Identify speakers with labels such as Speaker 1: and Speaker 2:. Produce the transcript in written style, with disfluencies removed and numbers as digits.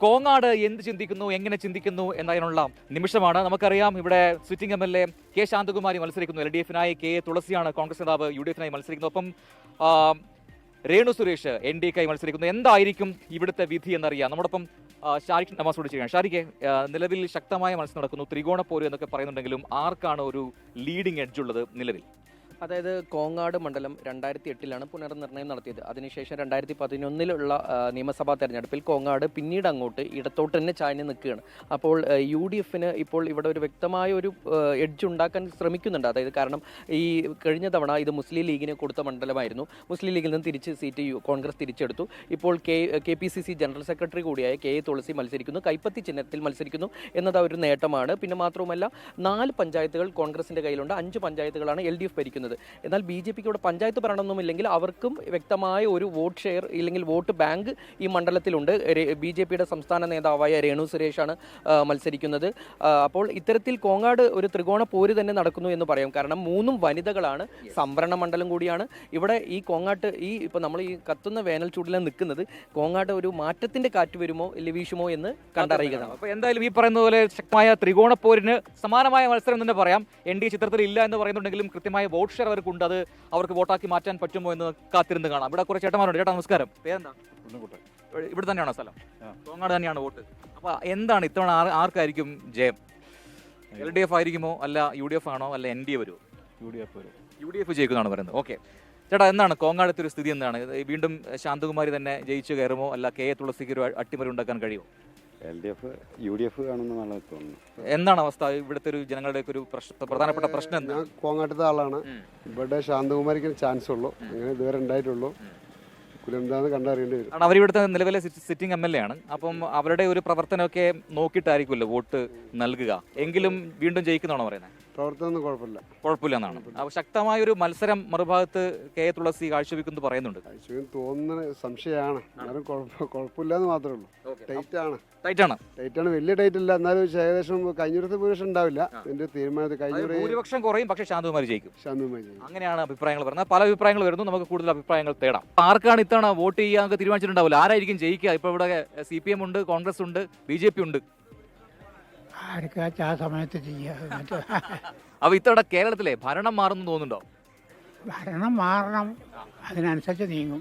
Speaker 1: കോങ്ങാട് എന്ത് ചിന്തിക്കുന്നു, എങ്ങനെ ചിന്തിക്കുന്നു എന്നതിനുള്ള നിമിഷമാണ്. നമുക്കറിയാം, ഇവിടെ സിറ്റിംഗ് MLA കെ ശാന്തകുമാരി മത്സരിക്കുന്നു. LDF-നായി കെ തുളസിയാണ് കോൺഗ്രസ് നേതാവ് UDF-നായി മത്സരിക്കുന്നത്. ഒപ്പം രേണു സുരേഷ് NDA-ക്കായി മത്സരിക്കുന്നു. എന്തായിരിക്കും ഇവിടുത്തെ വിധി എന്നറിയാം. നമ്മോടൊപ്പം ഷാരിഖ് നവാസോട് ചെയ്യാം. ഷാരിഖെ, നിലവിൽ ശക്തമായ മത്സരം നടക്കുന്നു, ത്രികോണ പോര് എന്നൊക്കെ പറയുന്നുണ്ടെങ്കിലും ആർക്കാണ് ഒരു ലീഡിംഗ് എഡ്ജ് ഉള്ളത് നിലവിൽ?
Speaker 2: അതായത് കോങ്ങാട് മണ്ഡലം 2008 പുനർനിർണ്ണയം നടത്തിയത്. അതിനുശേഷം 2011 നിയമസഭാ തെരഞ്ഞെടുപ്പിൽ കോങ്ങാട് പിന്നീട് അങ്ങോട്ട് ഇടത്തോട്ട് തന്നെ ചാഞ്ഞ് നിൽക്കുകയാണ്. അപ്പോൾ UDF-ന് ഇപ്പോൾ ഇവിടെ ഒരു വ്യക്തമായ ഒരു എഡ്ജ് ഉണ്ടാക്കാൻ ശ്രമിക്കുന്നുണ്ട്. അതായത് കാരണം ഈ കഴിഞ്ഞ തവണ ഇത് മുസ്ലിം ലീഗിന് കൊടുത്ത മണ്ഡലമായിരുന്നു. മുസ്ലിം ലീഗിൽ നിന്ന് തിരിച്ച് സീറ്റ് കോൺഗ്രസ് തിരിച്ചെടുത്തു. ഇപ്പോൾ KPCC ജനറൽ സെക്രട്ടറി കൂടിയായ കെ തുളസി മത്സരിക്കുന്നു, കൈപ്പത്തി ചിഹ്നത്തിൽ മത്സരിക്കുന്നു എന്നത് ഒരു നേട്ടമാണ്. പിന്നെ മാത്രവുമല്ല, 4 പഞ്ചായത്തുകൾ കോൺഗ്രസിന്റെ കയ്യിലുണ്ട്, 5 പഞ്ചായത്തുകളാണ് LDF ഭരിക്കുന്നത്. എന്നാൽ BJPക്ക് ഇവിടെ പഞ്ചായത്ത് ഭരണമൊന്നുമില്ലെങ്കിൽ അവർക്കും വ്യക്തമായ ഒരു വോട്ട് ഷെയർ ഇല്ലെങ്കിൽ വോട്ട് ബാങ്ക് ഈ മണ്ഡലത്തിലുണ്ട്. BJPയുടെ സംസ്ഥാന നേതാവായ രേണു സുരേഷാണ് മത്സരിക്കുന്നത്. അപ്പോൾ ഇത്തരത്തിൽ കോങ്ങാട് ഒരു ത്രികോണ പോര് തന്നെ നടക്കുന്നു എന്ന് പറയാം. കാരണം 3 വനിതകളാണ്, സംവരണ മണ്ഡലം കൂടിയാണ്. ഇവിടെ ഈ കോങ്ങാട്ട് ഇപ്പോൾ നമ്മൾ ഈ കത്തുന്ന വേനൽ ചൂടിൽ നിൽക്കുന്നത്, കോങ്ങാട്ട് ഒരു മാറ്റത്തിന്റെ കാറ്റ് വരുമോ ഇല്ല വീശുമോ എന്ന് കണ്ടറിയുകയാണ്.
Speaker 1: അപ്പോൾ എന്തായാലും ഈ പറയുന്ന പോലെ ശക്തമായ ത്രികോണ പോരിന് സമാനമായ മത്സരം തന്നെ പറയാം. NDA ചിത്രത്തിൽ ഇല്ല എന്ന് പറയുന്നുണ്ടെങ്കിലും കൃത്യമായ വോട്ട് ഷെയർ അവർക്കുണ്ട്. അത് അവർക്ക് വോട്ടാക്കി മാറ്റാൻ പറ്റുമോ എന്ന് കാത്തിരുന്ന് കാണാം. ഇവിടെ കുറച്ച് ചേട്ടന്മാരുണ്ട്. ചേട്ടാ നമസ്കാരം. പേരെന്താ? ഇവിടെ തന്നെയാണോ സ്ഥലം? കോങ്ങാട് തന്നെയാണ് വോട്ട്. അപ്പോൾ എന്താണ് ഇത്തവണ ആർക്കായിരിക്കും ജയം? LDF ആയിരിക്കുമോ, അല്ല UDF ആണോ, അല്ല NDA വരുമോ? UDF ജയിക്കുന്നതാണ് പറയുന്നത്. ഓക്കെ ചേട്ടാ, എന്താണ് കോങ്ങാടത്തെ ഒരു സ്ഥിതി? എന്താണ് വീണ്ടും ശാന്തകുമാരി തന്നെ ജയിച്ചു കയറുമോ, അല്ല കെ തുളസിക്ക് ഒരു അട്ടിമറി ഉണ്ടാക്കാൻ കഴിയുമോ?
Speaker 3: LDF UDF കാണുന്നതാണ് തോന്നുന്നു.
Speaker 1: എന്താണ് അവസ്ഥ ഇവിടുത്തെ ഒരു ജനങ്ങളുടെ ഒരു പ്രധാനപ്പെട്ട പ്രശ്നം എന്താ?
Speaker 4: ഞാൻ കോങ്ങാട്ടത്തെ ആളാണ്. ഇവിടെ ശാന്തകുമാരിക്ക് ചാൻസ് ഉള്ളൂ, അങ്ങനെ ഇതുവരെ ഉണ്ടായിട്ടുള്ളൂ. എന്താന്ന് കണ്ടറിയേണ്ടി വരും.
Speaker 1: കാരണം അവരിവിടുത്തെ നിലവിലെ സിറ്റിംഗ് MLA ആണ്. അപ്പം അവരുടെ ഒരു പ്രവർത്തനമൊക്കെ നോക്കിയിട്ടായിരിക്കുമല്ലോ വോട്ട് നൽകുക. എങ്കിലും വീണ്ടും ജയിക്കുന്നതാണോ പറയുന്നത്?
Speaker 4: പ്രവർത്തനം
Speaker 1: കുഴപ്പമില്ല എന്നാണ്. അപ്പോൾ ശക്തമായ ഒരു മത്സരം മറുഭാഗത്ത് കെ തുളസി കാഴ്ചവെക്കുന്നു പറയുന്നുണ്ട്.
Speaker 4: തോന്നുന്ന സംശയമാണ്, എന്നാലും കുഴപ്പമില്ല എന്ന് മാത്രമേ ഉള്ളൂ.
Speaker 1: ടൈറ്റ് ആണ്,
Speaker 4: വലിയ ടൈറ്റ് ഇല്ല. എന്നാലും ഏകദേശം കഴിഞ്ഞ ഭൂരിപക്ഷം ഉണ്ടാവില്ല. എന്റെ തീരുമാനത്തിൽ
Speaker 1: ഭൂരിപക്ഷം കുറയും, പക്ഷേ ശാന്തകുമാരി ജയിക്കും.
Speaker 4: ശാന്തകുമാരി
Speaker 1: അങ്ങനെയാണ് അഭിപ്രായങ്ങൾ പറയുന്നത്. പല അഭിപ്രായങ്ങൾ വരുന്നു, നമുക്ക് കൂടുതൽ അഭിപ്രായങ്ങൾ തേടാം. ആർക്കാണ് ഇത്തവണ വോട്ട് ചെയ്യാൻ തീരുമാനിച്ചിട്ടുണ്ടാവില്ല? ആരായിരിക്കും ജയിക്കുക? ഇപ്പൊ ഇവിടെ CPM ഉണ്ട്, കോൺഗ്രസ് ഉണ്ട്, BJP ഉണ്ട്.
Speaker 5: ആർക്കാ സമയത്ത് ചെയ്യുക.
Speaker 1: അപ്പൊ ഇത്തവണ കേരളത്തിലെ ഭരണം മാറുന്നു തോന്നുന്നുണ്ടോ?
Speaker 5: ഭരണം മാറണം, അതിനനുസരിച്ച് നീങ്ങും.